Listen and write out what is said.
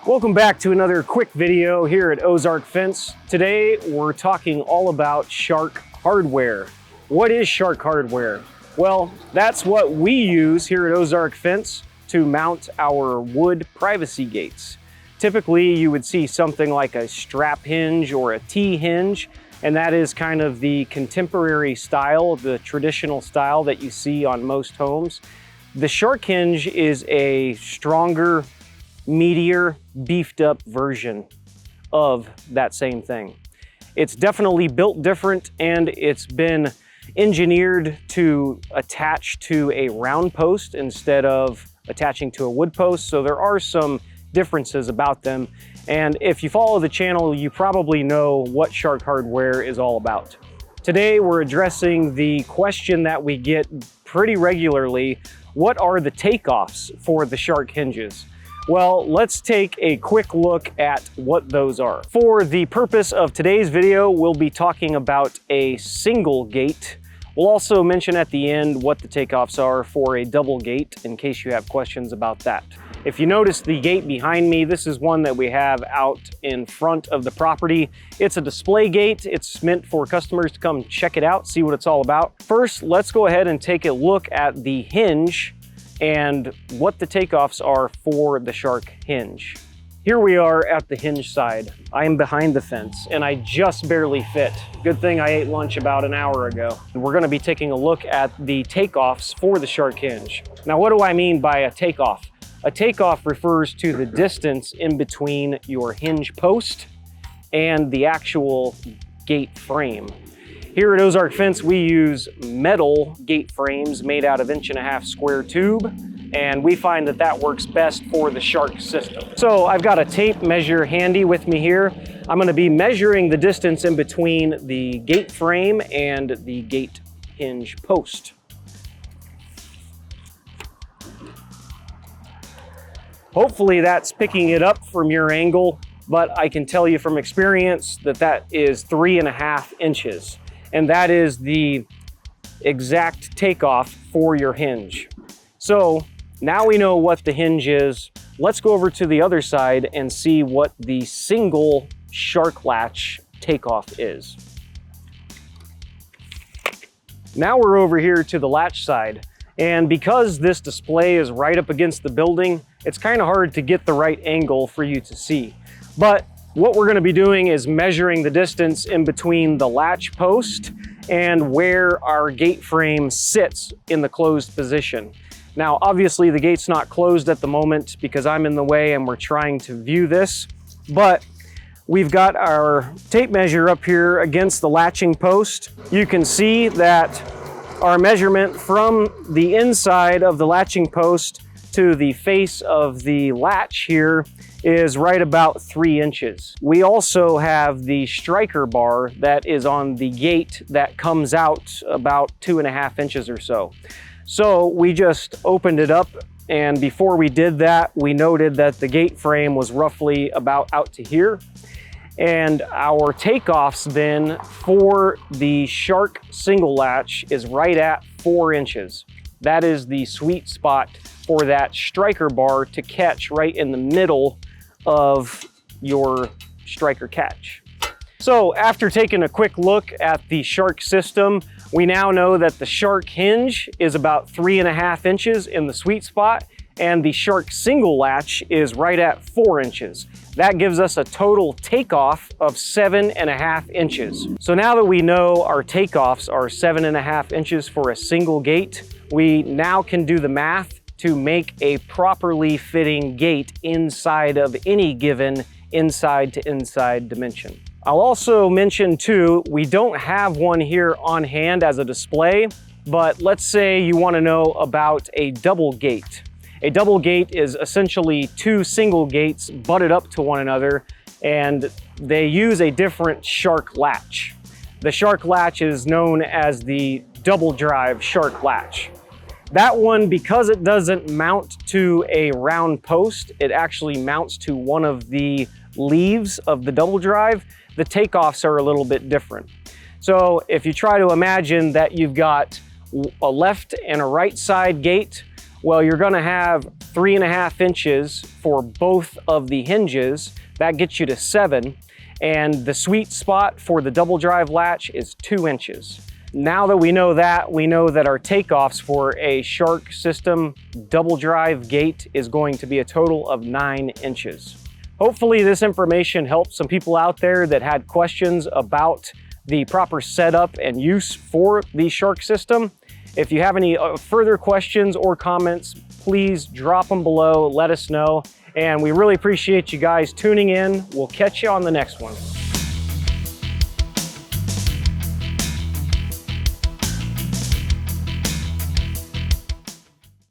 Welcome back to another quick video here at Ozark Fence. Today we're talking all about shark hardware. What is shark hardware? Well, that's what we use here at Ozark Fence to mount our wood privacy gates. Typically you would see something like a strap hinge or a T-hinge, and that is kind of the contemporary style, the traditional style that you see on most homes. The shark hinge is a stronger, meatier, beefed up version of that same thing. It's definitely built different, and it's been engineered to attach to a round post instead of attaching to a wood post. So there are some differences about them. And if you follow the channel, you probably know what shark hardware is all about. Today, we're addressing the question that we get pretty regularly: what are the takeoffs for the shark hinges? Well, let's take a quick look at what those are. For the purpose of today's video, we'll be talking about a single gate. We'll also mention at the end what the takeoffs are for a double gate in case you have questions about that. If you notice the gate behind me, this is one that we have out in front of the property. It's a display gate. It's meant for customers to come check it out, see what it's all about. First, let's go ahead and take a look at the hinge and what the takeoffs are for the shark hinge. Here we are at the hinge side. I am behind the fence and I just barely fit. Good thing I ate lunch about an hour ago. We're gonna be taking a look at the takeoffs for the shark hinge. Now, what do I mean by a takeoff? A takeoff refers to the distance in between your hinge post and the actual gate frame. Here at Ozark Fence, we use metal gate frames made out of 1.5" square tube, and we find that that works best for the shark system. So I've got a tape measure handy with me here. I'm gonna be measuring the distance in between the gate frame and the gate hinge post. Hopefully that's picking it up from your angle, but I can tell you from experience that that is 3.5 inches. And that is the exact takeoff for your hinge. So now we know what the hinge is. Let's go over to the other side and see what the single shark latch takeoff is. Now we're over here to the latch side. And because this display is right up against the building, it's kind of hard to get the right angle for you to see. But what we're going to be doing is measuring the distance in between the latch post and where our gate frame sits in the closed position. Now, obviously the gate's not closed at the moment because I'm in the way and we're trying to view this, but we've got our tape measure up here against the latching post. You can see that our measurement from the inside of the latching post to the face of the latch here is right about 3 inches. We also have the striker bar that is on the gate that comes out about 2.5 inches or so. So we just opened it up, and before we did that, we noted that the gate frame was roughly about out to here. And our takeoffs then for the shark single latch is right at 4 inches. That is the sweet spot for that striker bar to catch right in the middle of your striker catch. So after taking a quick look at the shark system, we now know that the shark hinge is about 3.5 inches in the sweet spot, and the shark single latch is right at 4 inches. That gives us a total takeoff of 7.5 inches. So now that we know our takeoffs are 7.5 inches for a single gate, we now can do the math to make a properly fitting gate inside of any given inside to inside dimension. I'll also mention too, we don't have one here on hand as a display, but let's say you want to know about a double gate. A double gate is essentially 2 single gates butted up to one another, and they use a different shark latch. The shark latch is known as the double drive shark latch. That one, because it doesn't mount to a round post, it actually mounts to one of the leaves of the double drive. The takeoffs are a little bit different. So if you try to imagine that you've got a left and a right side gate Well, you're gonna have 3.5 inches for both of the hinges. That gets you to 7. And the sweet spot for the double drive latch is 2 inches. Now that we know that our takeoffs for a Shark system double drive gate is going to be a total of 9 inches. Hopefully this information helped some people out there that had questions about the proper setup and use for the Shark system. If you have any further questions or comments, please drop them below, let us know. And we really appreciate you guys tuning in. We'll catch you on the next one.